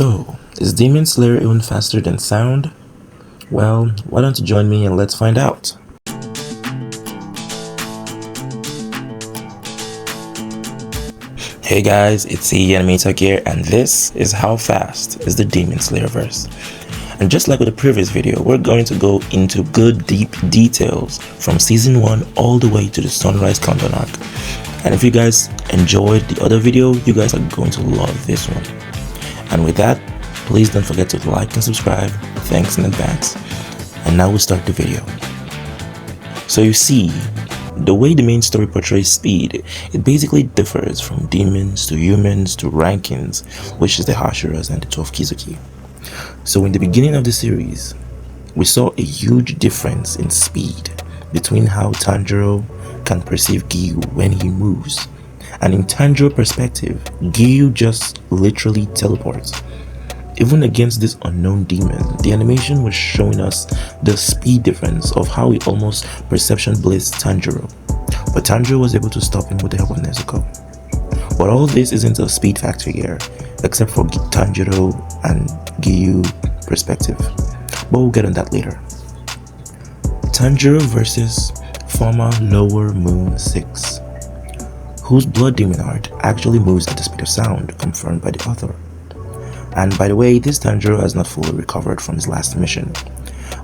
So, is Demon Slayer even faster than sound? Well, why don't you join me and let's find out. Hey guys, it's Animator here, and this is how fast is the Demon Slayer verse. And just like with the previous video, we're going to go into good deep details from season 1 all the way to the Sunrise Countdown arc. And if you guys enjoyed the other video, you guys are going to love this one. And with that, please don't forget to like and subscribe. Thanks in advance. And now we'll start the video. So you see, the way the main story portrays speed, it basically differs from demons to humans to rankings, which is the Hashiras and the 12 Kizuki. So in the beginning of the series, we saw a huge difference in speed between how Tanjiro can perceive Giyu when he moves. And in Tanjiro's perspective, Giyu just literally teleports. Even against this unknown demon, the animation was showing us the speed difference of how he almost perception blitzed Tanjiro. But Tanjiro was able to stop him with the help of Nezuko. But all this isn't a speed factor here, except for Tanjiro and Giyu perspective. But we'll get on that later. Tanjiro versus former Lower Moon 6, whose blood demon art actually moves at the speed of sound, confirmed by the author. And by the way, this Tanjiro has not fully recovered from his last mission,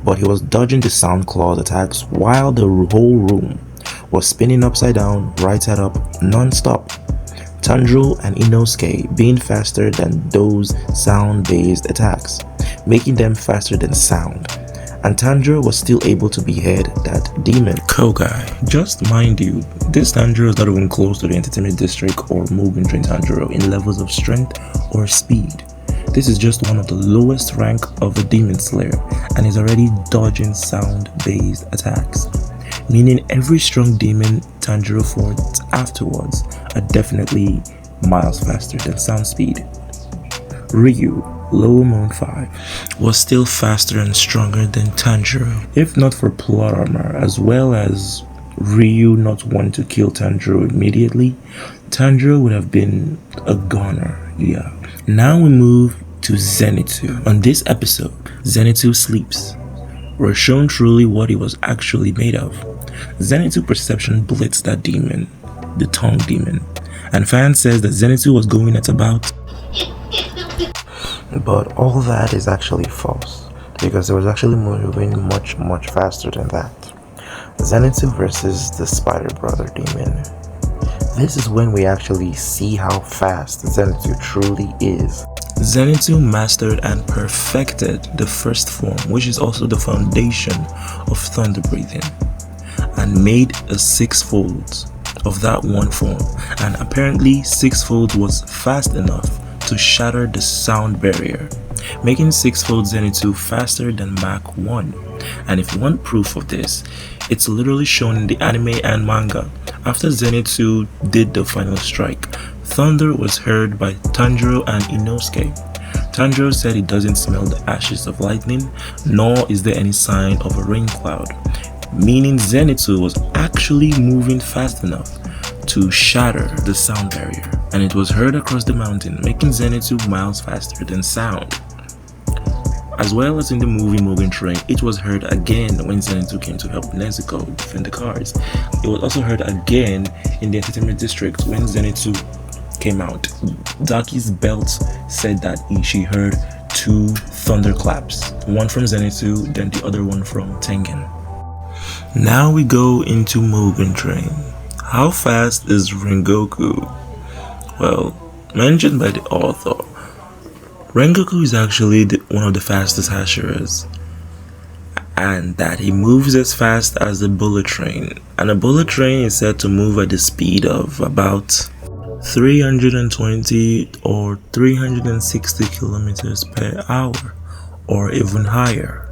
but he was dodging the sound clawed attacks while the whole room was spinning upside down, right side up, non-stop. Tanjiro and Inosuke being faster than those sound-based attacks, making them faster than sound. And Tanjiro was still able to behead that demon. Kogai. Just mind you, this Tanjiro is not even close to the Entertainment District or Mugen Train Tanjiro in levels of strength or speed. This is just one of the lowest rank of a Demon Slayer and is already dodging sound-based attacks. Meaning every strong demon Tanjiro fights afterwards are definitely miles faster than sound speed. Ryu, Lower Moon 5, was still faster and stronger than Tanjiro, if not for plot armor, as well as Ryu not wanting to kill Tanjiro immediately. Tanjiro would have been a goner, yeah. Now we move to Zenitsu. On this episode, Zenitsu sleeps. We're shown truly what he was actually made of. Zenitsu perception blitzed that demon, the tongue demon, and fan says that Zenitsu was going at about. But all that is actually false, because it was actually moving much faster than that. Zenitsu versus the Spider Brother demon. This is when we actually see how fast Zenitsu truly is. Zenitsu mastered and perfected the first form, which is also the foundation of thunder breathing, and made a 6-fold of that one form, and apparently 6-fold was fast enough to shatter the sound barrier, making 6-fold Zenitsu faster than Mach 1. And if you want proof of this, it's literally shown in the anime and manga. After Zenitsu did the final strike, thunder was heard by Tanjiro and Inosuke. Tanjiro said he doesn't smell the ashes of lightning, nor is there any sign of a rain cloud, meaning Zenitsu was actually moving fast enough to shatter the sound barrier, and it was heard across the mountain, making Zenitsu miles faster than sound. As well as in the movie Mugen Train, it was heard again when Zenitsu came to help Nezuko defend the cars. It was also heard again in the Entertainment District when Zenitsu came out. Daki's belt said that she heard 2 thunderclaps, one from Zenitsu, then the other one from Tengen. Now we go into Mugen Train. How fast is Rengoku? Well, mentioned by the author, Rengoku is actually one of the fastest Hashiras, and that he moves as fast as a bullet train, and a bullet train is said to move at the speed of about 320 or 360 kilometers per hour, or even higher.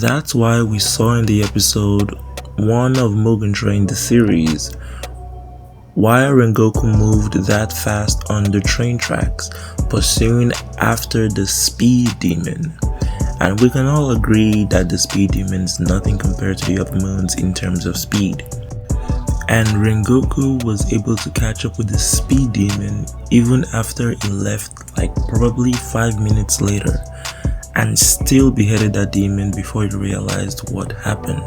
That's why we saw in the episode 1 of Mugen Train the series why Rengoku moved that fast on the train tracks, pursuing after the speed demon. And we can all agree that the speed demon is nothing compared to the other moons in terms of speed. And Rengoku was able to catch up with the speed demon even after he left like probably 5 minutes later, and still beheaded that demon before he realized what happened.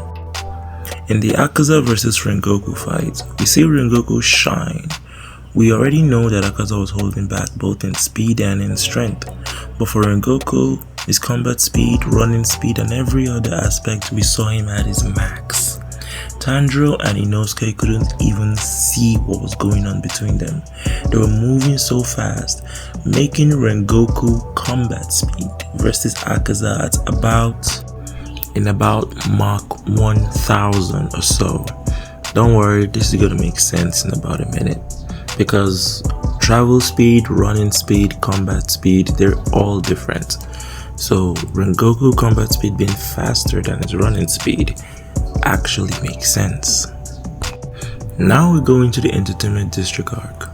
In the Akaza vs Rengoku fight, we see Rengoku shine. We already know that Akaza was holding back both in speed and in strength, but for Rengoku, his combat speed, running speed, and every other aspect, we saw him at his max. Tanjiro and Inosuke couldn't even see what was going on between them. They were moving so fast, making Rengoku combat speed versus Akaza at about Mach 1000 or so. Don't worry, this is gonna make sense in about a minute, because travel speed, running speed, combat speed, they're all different. So Rengoku combat speed being faster than his running speed actually makes sense. Now we're going to the entertainment district arc.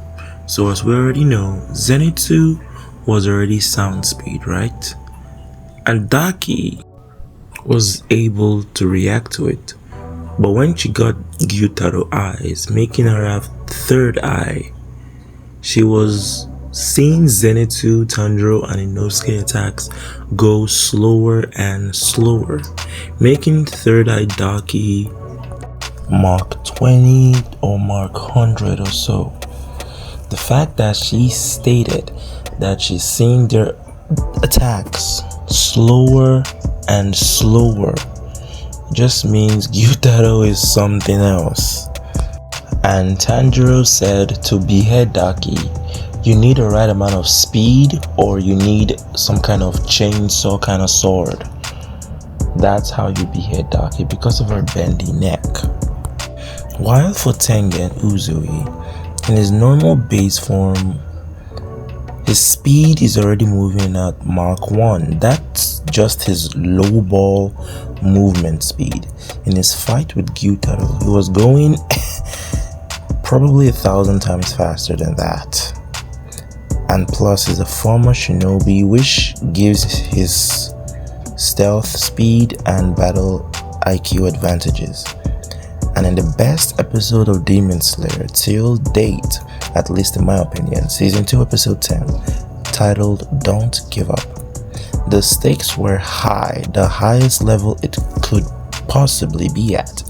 So as we already know, Zenitsu was already sound speed, right? And Daki was able to react to it, but when she got Gyutaro eyes, making her have third eye, she was seeing Zenitsu, Tanjiro, and Inosuke attacks go slower and slower, making third eye Daki Mark 20 or Mark 100 or so. The fact that she stated that she's seeing their attacks slower and slower just means Gyutaro is something else. And Tanjiro said to behead Daki, you need a right amount of speed, or you need some kind of chainsaw kind of sword. That's how you behead Daki, because of her bendy neck. While for Tengen Uzui, in his normal base form, his speed is already moving at Mach 1. That's just his low ball movement speed. In his fight with Gyutaro, he was going probably 1,000 times faster than that. And plus he's a former shinobi, which gives his stealth speed and battle IQ advantages. And in the best episode of Demon Slayer till date, at least in my opinion, season 2 episode 10, titled Don't Give Up, the stakes were high, the highest level it could possibly be at.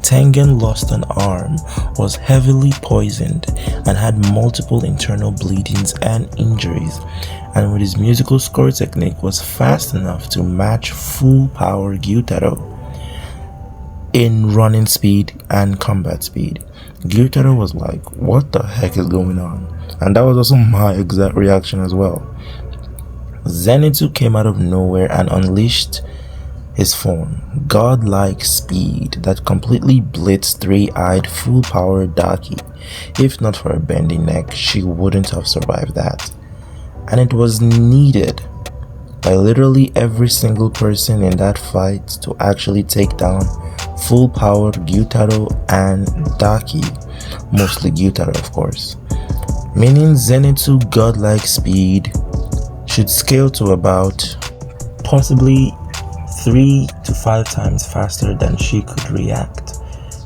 Tengen lost an arm, was heavily poisoned, and had multiple internal bleedings and injuries, and with his musical score technique was fast enough to match full power Gyutaro in running speed and combat speed. Gyutaro was like, what the heck is going on? And that was also my exact reaction as well. Zenitsu came out of nowhere and unleashed his form, godlike speed that completely blitzed three-eyed full-power Daki. If not for a bendy neck, she wouldn't have survived that. And it was needed by literally every single person in that fight to actually take down full-powered Gyutaro and Daki, mostly Gyutaro of course. Meaning Zenitsu godlike speed should scale to about possibly 3 to 5 times faster than she could react,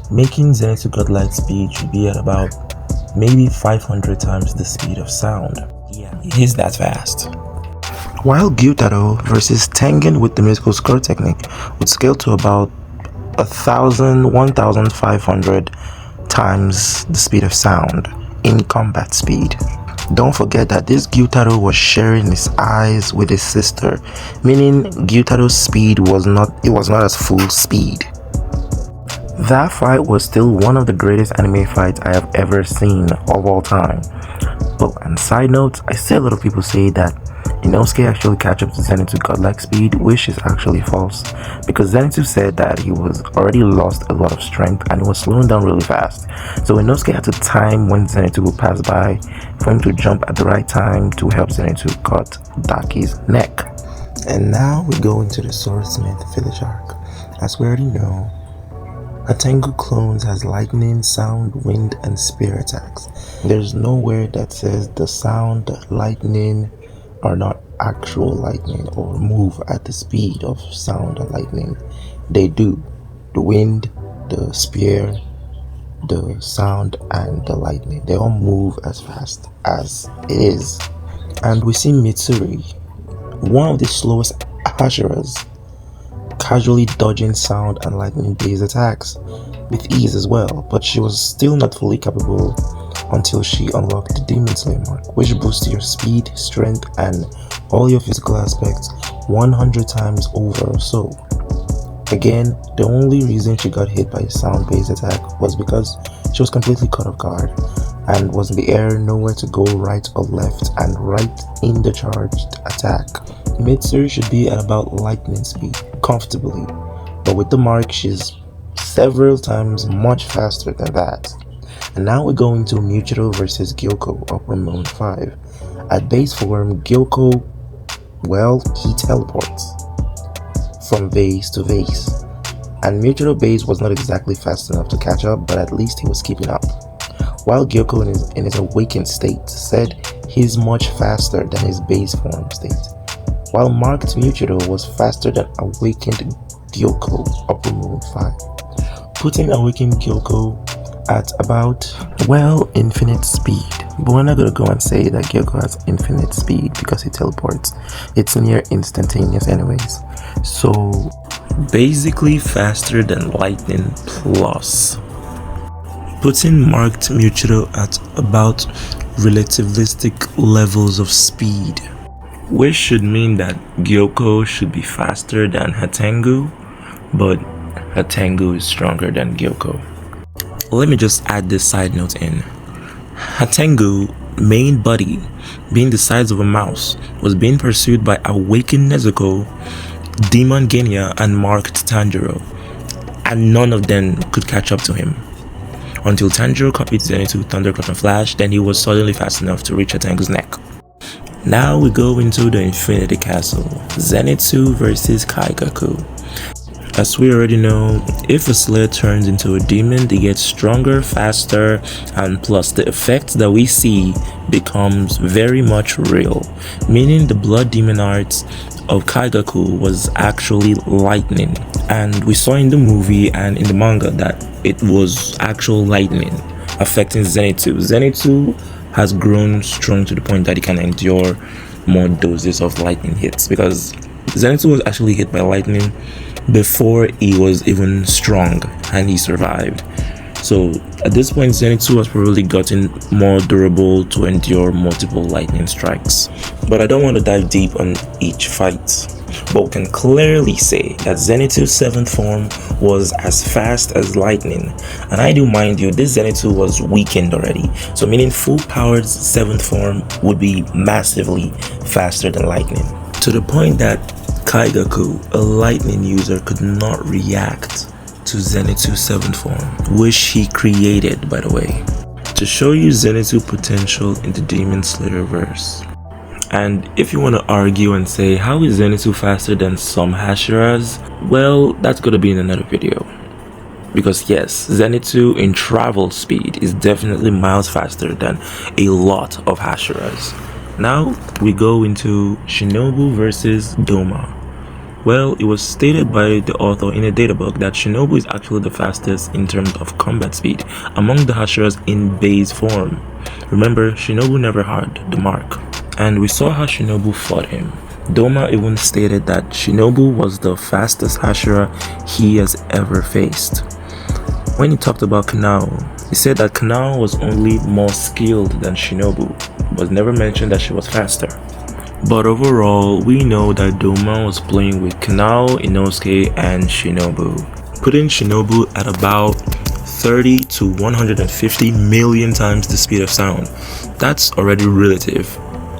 making Zenitsu godlike speed should be at about maybe 500 times the speed of sound. Yeah, he is that fast. While Gyutaro versus Tengen with the musical score technique would scale to about 1,500 times the speed of sound in combat speed. Don't forget that this Gyutaro was sharing his eyes with his sister, meaning Gyutaro's speed was not as full speed. That fight was still one of the greatest anime fights I have ever seen of all time. Oh, and side note, I see a lot of people say that Inosuke actually catch up to Zenitsu godlike speed, which is actually false, because Zenitsu said that he was already lost a lot of strength and he was slowing down really fast. So Inosuke had to time when Zenitsu would pass by for him to jump at the right time to help Zenitsu cut Daki's neck. And now we go into the Swordsmith village arc. As we already know, Atengu clones has lightning, sound, wind, and spear attacks. There's nowhere that says the sound, lightning are not actual lightning or move at the speed of sound and lightning. They do. The wind, the spear, the sound, and the lightning, they all move as fast as it is. And we see Mitsuri, one of the slowest Hashiras, casually dodging sound and lightning based attacks with ease as well, but she was still not fully capable until she unlocked the Demon Slayer mark, which boosts your speed, strength, and all your physical aspects 100 times over or so. Again, the only reason she got hit by a sound based attack was because she was completely caught off guard and was in the air, nowhere to go right or left, and right in the charged attack. Mitsuri should be at about lightning speed comfortably, but with the mark she's several times much faster than that. And now we're going to Muchiro versus Gyoko Upper Moon 5. At base form, Gyoko, well, he teleports from vase to vase, and Muchiro base was not exactly fast enough to catch up, but at least he was keeping up. While Gyoko in his awakened state said he's much faster than his base form state, while marked Muchiro was faster than awakened Gyoko Upper Moon 5, putting awakened Gyoko at about, well, infinite speed. But we're not gonna go and say that Gyoko has infinite speed because he teleports. It's near instantaneous anyways. So basically faster than lightning plus, putting marked Muchiro at about relativistic levels of speed, which should mean that Gyoko should be faster than Hatengu, but Hatengu is stronger than Gyoko. Let me just add this side note in. Hatengu, main body, being the size of a mouse, was being pursued by awakened Nezuko, Demon Genya, and marked Tanjiro, and none of them could catch up to him. Until Tanjiro copied Zenitsu, Thunderclap, and Flash, then he was suddenly fast enough to reach Hatengu's neck. Now we go into the Infinity Castle, Zenitsu versus Kaigaku. As we already know, if a slayer turns into a demon, they get stronger, faster, and plus the effect that we see becomes very much real, meaning the blood demon arts of Kaigaku was actually lightning, and we saw in the movie and in the manga that it was actual lightning affecting Zenitsu. Zenitsu has grown strong to the point that he can endure more doses of lightning hits, because Zenitsu was actually hit by lightning before he was even strong and he survived. So at this point, Zenitsu has probably gotten more durable to endure multiple lightning strikes. But I don't want to dive deep on each fight, but we can clearly say that Zenitsu's 7th form was as fast as lightning. And I do mind you, this Zenitsu was weakened already, so meaning full powered 7th form would be massively faster than lightning, to the point that Kaigaku, a lightning user, could not react to Zenitsu's 7th form, which he created, by the way, to show you Zenitsu potential in the Demon Slayer verse. And if you want to argue and say, how is Zenitsu faster than some Hashiras? Well, that's gonna be in another video. Because yes, Zenitsu in travel speed is definitely miles faster than a lot of Hashiras. Now we go into Shinobu versus Doma. Well, it was stated by the author in a databook that Shinobu is actually the fastest in terms of combat speed among the Hashiras in base form. Remember, Shinobu never had the mark, and we saw how Shinobu fought him. Doma even stated that Shinobu was the fastest Hashira he has ever faced. When he talked about Kanao, he said that Kanao was only more skilled than Shinobu, but never mentioned that she was faster. But overall, we know that Doma was playing with Kanao, Inosuke, and Shinobu, putting Shinobu at about 30 to 150 million times the speed of sound. That's already relative,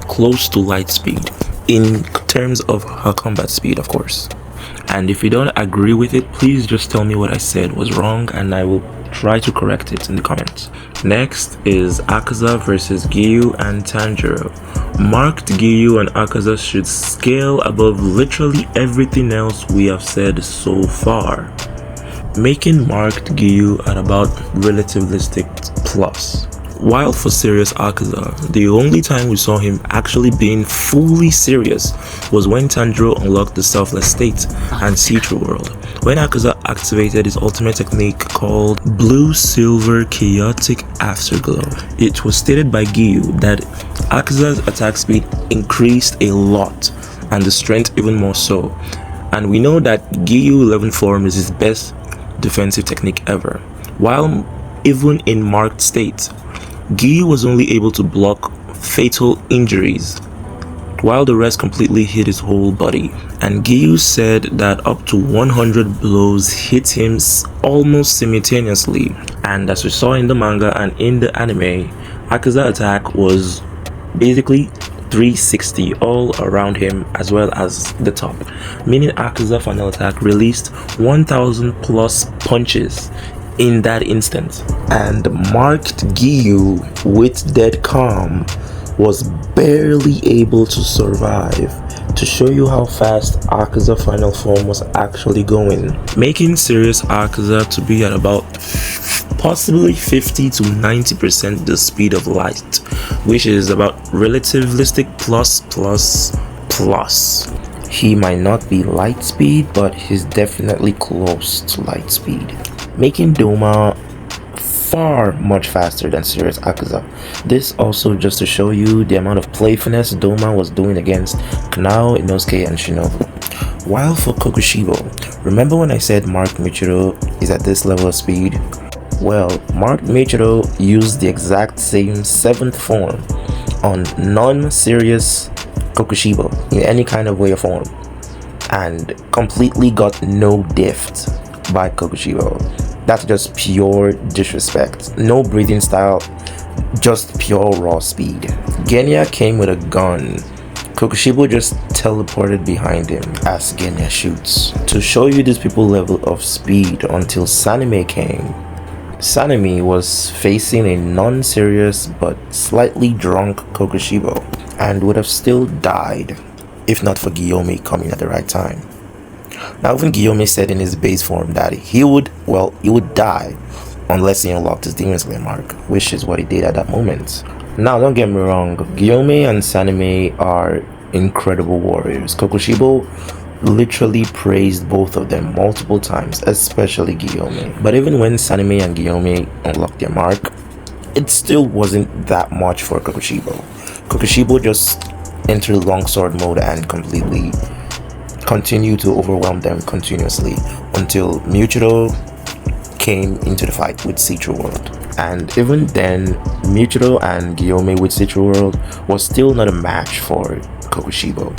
close to light speed, in terms of her combat speed, of course. And if you don't agree with it, please just tell me what I said was wrong and I will try to correct it in the comments. Next is Akaza versus Giyu and Tanjiro. Marked Giyu and Akaza should scale above literally everything else we have said so far, making marked Giyu at about relativistic plus. While for serious Akaza, the only time we saw him actually being fully serious was when Tanjiro unlocked the Selfless State and See-Through World, when Akaza activated his ultimate technique called Blue Silver Chaotic Afterglow. It was stated by Giyu that Akaza's attack speed increased a lot and the strength even more so. And we know that Giyu 11 form is his best defensive technique ever. While even in marked state, Giyu was only able to block fatal injuries, while the rest completely hit his whole body. And Giyu said that up to 100 blows hit him almost simultaneously. And as we saw in the manga and in the anime, Akaza's attack was basically 360 all around him as well as the top, meaning Akaza's final attack released 1000 plus punches in that instant. And marked Giyu with dead calm was barely able to survive, to show you how fast Akaza's final form was actually going, making serious Akaza to be at about possibly 50 to 90% the speed of light, which is about relativistic plus. He might not be light speed, but he's definitely close to light speed, making Doma far much faster than serious Akaza. This also just to show you the amount of playfulness Doma was doing against Kanao, Inosuke, and Shinobu. While for Kokushibo, remember when I said Mark Michiro is at this level of speed? Well, Mark Michiro used the exact same 7th form on non-serious Kokushibo in any kind of way or form, and completely got no diffed by Kokushibo. That's just pure disrespect. No breathing style, just pure raw speed. Genya came with a gun. Kokushibo just teleported behind him as Genya shoots. To show you these people's level of speed until Sanime came. Sanemi was facing a non-serious but slightly drunk Kokushibo and would have still died if not for Guillaume coming at the right time. Now even Guillaume said in his base form that he would die unless he unlocked his Demon Slayer mark, which is what he did at that moment. Now don't get me wrong, Guillaume and Sanemi are incredible warriors. Kokushibo literally praised both of them multiple times, especially Guillaume. But even when Sanemi and Guillaume unlocked their mark, it still wasn't that much for Kokushibo. Kokushibo just entered longsword mode and completely continued to overwhelm them continuously until Michiro came into the fight with Citro World. And even then, Michiro and Guillaume with Citro World was still not a match for Kokushibo.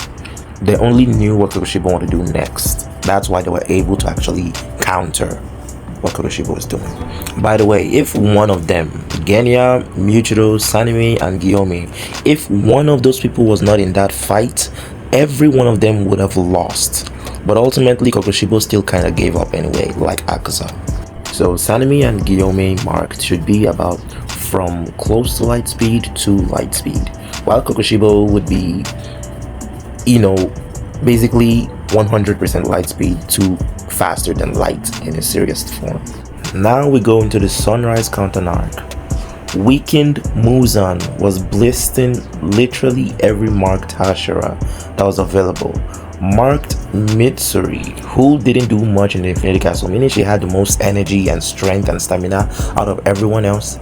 They only knew what Kokushibo wanted to do next. That's why they were able to actually counter what Kokushibo was doing. By the way, if one of them, Genya, Michiro, Sanemi, and Guillaume, if one of those people was not in that fight, every one of them would have lost. But ultimately, Kokushibo still kind of gave up anyway, like Akaza. So Sanemi and Guillaume marked should be about from close to light speed to light speed, while Kokushibo would be, basically 100% light speed to faster than light in its serious form. Now we go into the Sunrise Counter arc. Weakened Muzan was blisting literally every marked Hashira that was available. Marked Mitsuri, who didn't do much in the Infinity Castle, meaning she had the most energy and strength and stamina out of everyone else.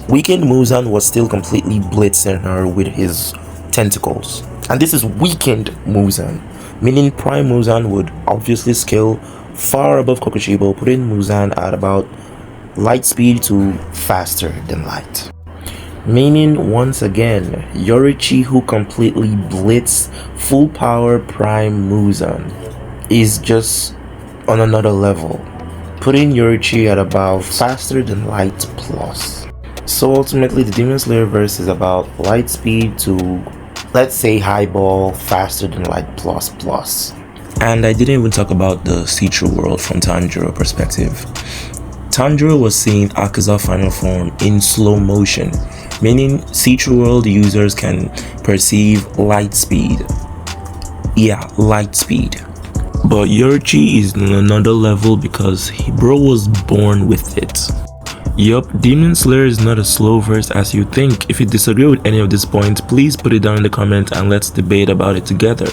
Weakened Muzan was still completely blitzing her with his tentacles. And this is weakened Muzan, meaning Prime Muzan would obviously scale far above Kokushibo, putting Muzan at about light speed to faster than light. Meaning once again, Yorichi, who completely blitzed full power Prime Muzan, is just on another level, putting Yorichi at about faster than light plus. So ultimately the Demon Slayer verse is about light speed to, let's say, highball faster than light plus. And I didn't even talk about the Citro World from Tanjiro perspective. Tanjiro was seeing Akaza's final form in slow motion, meaning Citro World users can perceive light speed. Yeah, light speed. But Yorichi is on another level because bro was born with it. Yup, Demon Slayer is not a slow verse as you think. If you disagree with any of these points, please put it down in the comments and let's debate about it together.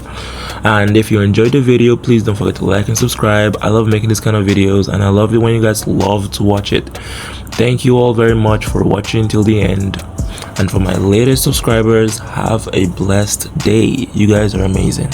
And if you enjoyed the video, please don't forget to like and subscribe. I love making this kind of videos and I love it when you guys love to watch it. Thank you all very much for watching till the end. And for my latest subscribers, have a blessed day. You guys are amazing.